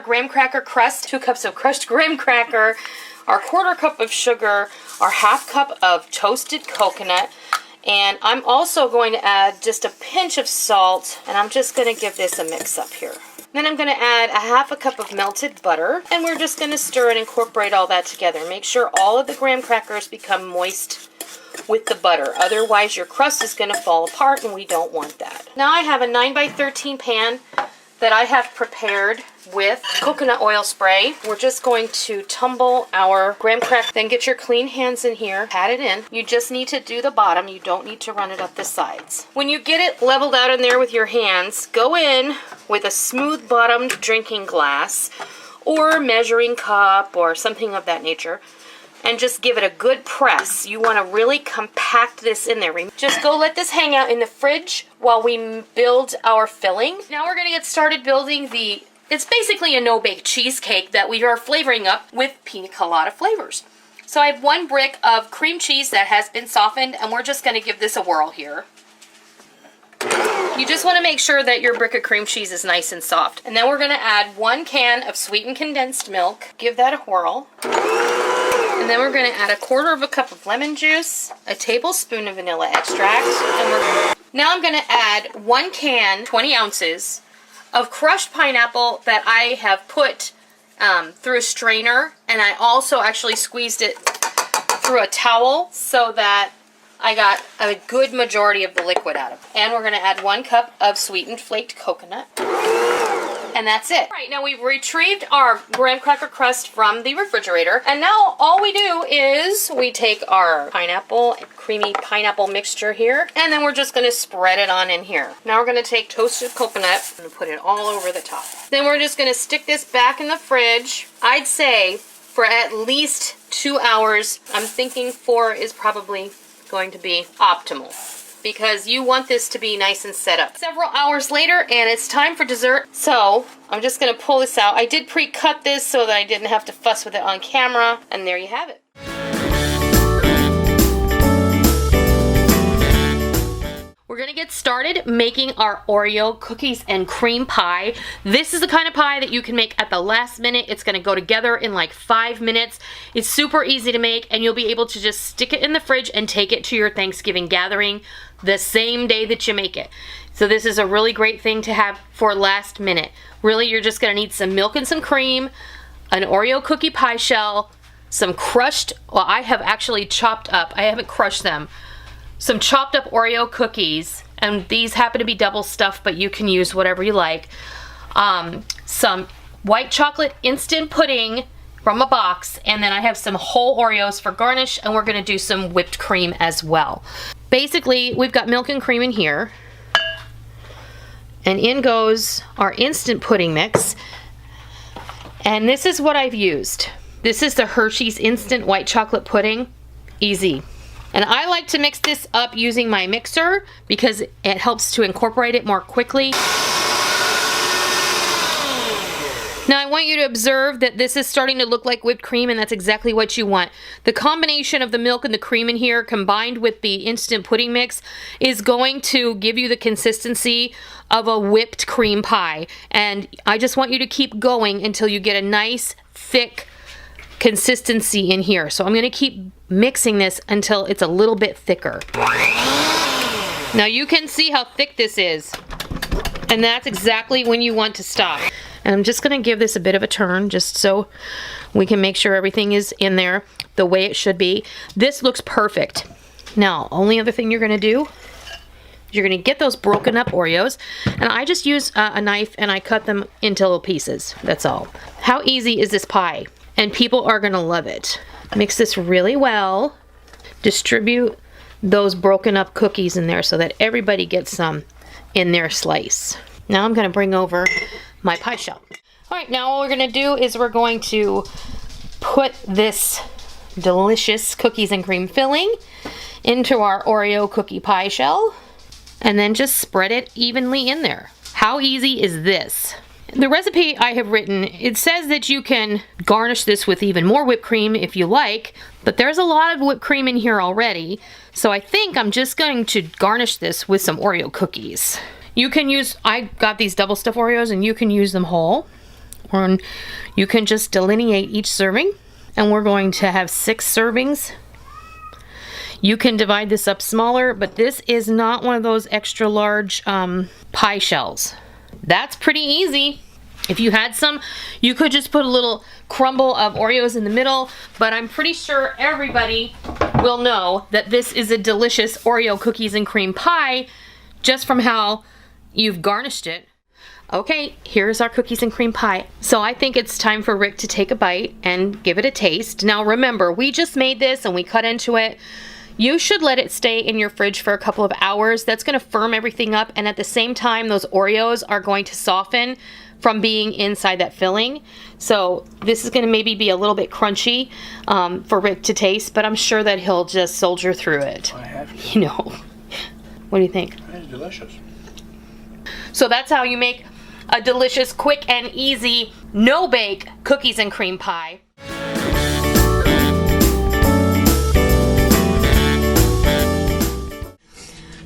graham cracker crust, 2 cups of crushed graham cracker, our 1/4 cup of sugar, our 1/2 cup of toasted coconut, and I'm also going to add just a pinch of salt, and I'm just going to give this a mix up here. Then I'm going to add a 1/2 cup of melted butter, and we're just going to stir and incorporate all that together. Make sure all of the graham crackers become moist with the butter. Otherwise, your crust is going to fall apart, and we don't want that. Now I have a 9x13 pan that I have prepared with coconut oil spray. We're just going to tumble our graham cracker. Then get your clean hands in here, pat it in. You just need to do the bottom. You don't need to run it up the sides. When you get it leveled out in there with your hands, go in with a smooth bottomed drinking glass or measuring cup or something of that nature, and just give it a good press. You want to really compact this in there. Just go let this hang out in the fridge while we build our filling. Now we're going to get started building it's basically a no-bake cheesecake that we are flavoring up with pina colada flavors. So I have 1 brick of cream cheese that has been softened, and we're just going to give this a whirl here. You just want to make sure that your brick of cream cheese is nice and soft. And then we're going to add 1 can of sweetened condensed milk. Give that a whirl. And then we're going to add a 1/4 cup of lemon juice, a tablespoon of vanilla extract, and now I'm going to add 1 can, 20 ounces, of crushed pineapple that I have put through a strainer, and I also actually squeezed it through a towel so that I got a good majority of the liquid out of it. And we're going to add 1 cup of sweetened flaked coconut. And that's it. All right, now we've retrieved our graham cracker crust from the refrigerator, and now all we do is we take our creamy pineapple mixture here, and then we're just going to spread it on in here. Now we're going to take toasted coconut and put it all over the top. Then we're just going to stick this back in the fridge. I'd say for at least 2 hours. I'm thinking 4 is probably going to be optimal, because you want this to be nice and set up. Several hours later, and it's time for dessert. So I'm just going to pull this out. I did pre-cut this so that I didn't have to fuss with it on camera, and there you have it. We're going to get started making our Oreo cookies and cream pie. This is the kind of pie that you can make at the last minute. It's going to go together in like 5 minutes. It's super easy to make, and you'll be able to just stick it in the fridge and take it to your Thanksgiving gathering the same day that you make it. So this is a really great thing to have for last minute. Really, you're just going to need some milk and some cream, an Oreo cookie pie shell, some crushed, well, I have actually chopped up, I haven't crushed them, some chopped up Oreo cookies, and these happen to be double stuffed, but you can use whatever you like. Some white chocolate instant pudding from a box, and then I have some whole Oreos for garnish, and we're going to do some whipped cream as well. Basically, we've got milk and cream in here, and in goes our instant pudding mix, and this is what I've used. This is the Hershey's Instant White Chocolate Pudding. Easy. And I like to mix this up using my mixer because it helps to incorporate it more quickly. Now I want you to observe that this is starting to look like whipped cream, and that's exactly what you want. The combination of the milk and the cream in here combined with the instant pudding mix is going to give you the consistency of a whipped cream pie. And I just want you to keep going until you get a nice thick consistency in here. So I'm going to keep mixing this until it's a little bit thicker. Now you can see how thick this is, and that's exactly when you want to stop. And I'm just going to give this a bit of a turn just so we can make sure everything is in there the way it should be. This looks perfect. Now, only other thing you're going to do, you're going to get those broken up Oreos, and I just use a knife and I cut them into little pieces. That's all. How easy is this pie? And people are going to love it. Mix this really well. Distribute those broken up cookies in there so that everybody gets some in their slice. Now I'm going to bring over my pie shell. All right, now what we're going to do is we're going to put this delicious cookies and cream filling into our Oreo cookie pie shell, and then just spread it evenly in there. How easy is this? The recipe I have written, it says that you can garnish this with even more whipped cream if you like, but there's a lot of whipped cream in here already, so I think I'm just going to garnish this with some Oreo cookies. You can use, I got these double stuffed Oreos, and you can use them whole, Or you can just delineate each serving, and we're going to have 6 servings. You can divide this up smaller, but this is not one of those extra large pie shells. That's pretty easy. If you had some, you could just put a little crumble of Oreos in the middle, but I'm pretty sure everybody will know that this is a delicious Oreo cookies and cream pie just from how you've garnished it. Okay, here's our cookies and cream pie. So I think it's time for Rick to take a bite and give it a taste. Now remember, we just made this and we cut into it. You should let it stay in your fridge for a couple of hours. That's going to firm everything up, and at the same time, those Oreos are going to soften from being inside that filling. So this is going to maybe be a little bit crunchy for Rick to taste, but I'm sure that he'll just soldier through it. I have to. You know. What do you think? It's delicious. So that's how you make a delicious, quick and easy, no-bake cookies and cream pie.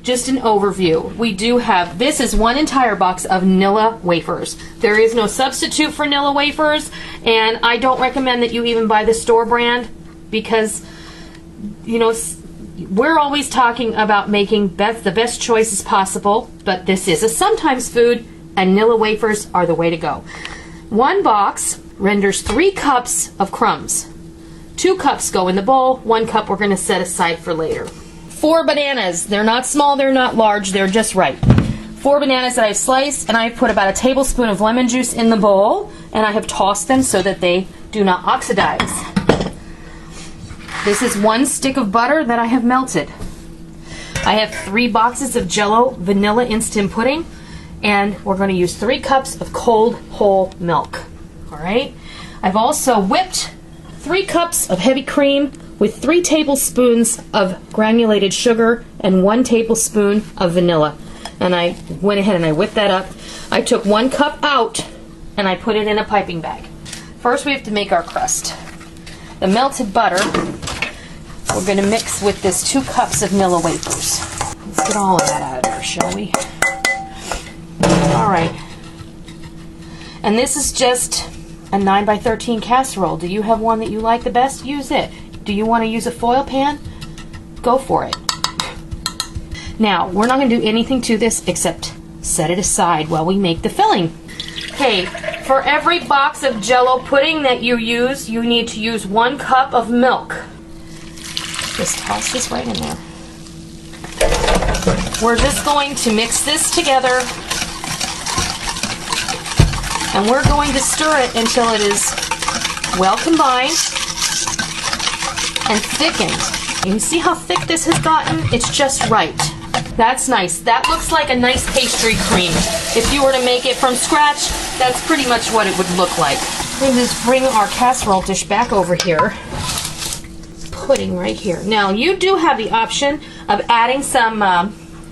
Just an overview. We do have, this is 1 entire box of Nilla wafers. There is no substitute for Nilla wafers, and I don't recommend that you even buy the store brand because, you know, we're always talking about making the best choices possible, but this is a sometimes food, and Nilla wafers are the way to go. 1 box renders 3 cups of crumbs. 2 cups go in the bowl, 1 cup we're going to set aside for later. 4 bananas. They're not small, they're not large, they're just right. 4 bananas that I've sliced, and I've put about a tablespoon of lemon juice in the bowl, and I have tossed them so that they do not oxidize. This is 1 stick of butter that I have melted. I have 3 boxes of Jell-O vanilla instant pudding, and we're going to use 3 cups of cold whole milk. All right. I've also whipped 3 cups of heavy cream with 3 tablespoons of granulated sugar and 1 tablespoon of vanilla. And I went ahead and I whipped that up. I took 1 cup out and I put it in a piping bag. First we have to make our crust. The melted butter we're going to mix with this 2 cups of Nilla wafers. Let's get all of that out of there, shall we? Alright. And this is just a 9x13 casserole. Do you have one that you like the best? Use it. Do you want to use a foil pan? Go for it. Now, we're not going to do anything to this except set it aside while we make the filling. Okay, for every box of Jell-O pudding that you use, you need to use 1 cup of milk. Just toss this right in there. We're just going to mix this together, and we're going to stir it until it is well combined and thickened. You see how thick this has gotten? It's just right. That's nice. That looks like a nice pastry cream. If you were to make it from scratch, that's pretty much what it would look like. We'll just bring our casserole dish back over here. Pudding right here. Now, you do have the option of adding some,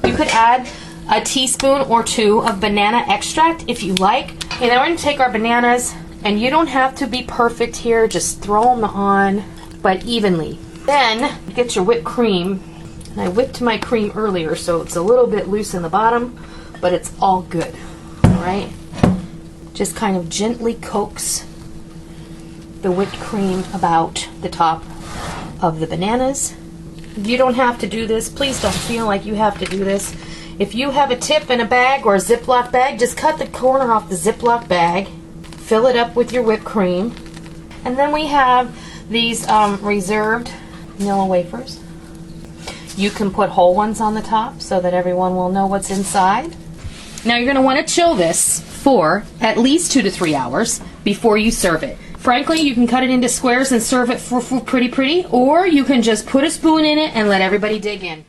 you could add a teaspoon or 2 of banana extract if you like. And then we're going to take our bananas, and you don't have to be perfect here. Just throw them on, but evenly. Then, get your whipped cream. And I whipped my cream earlier, so it's a little bit loose in the bottom, but it's all good. Alright? Just kind of gently coax the whipped cream about the top of the bananas. You don't have to do this. Please don't feel like you have to do this. If you have a tip in a bag or a Ziploc bag, just cut the corner off the Ziploc bag, fill it up with your whipped cream, and then we have these reserved Nilla wafers. You can put whole ones on the top so that everyone will know what's inside. Now you're going to want to chill this for at least 2 to 3 hours before you serve it. Frankly, you can cut it into squares and serve it for pretty, or you can just put a spoon in it and let everybody dig in.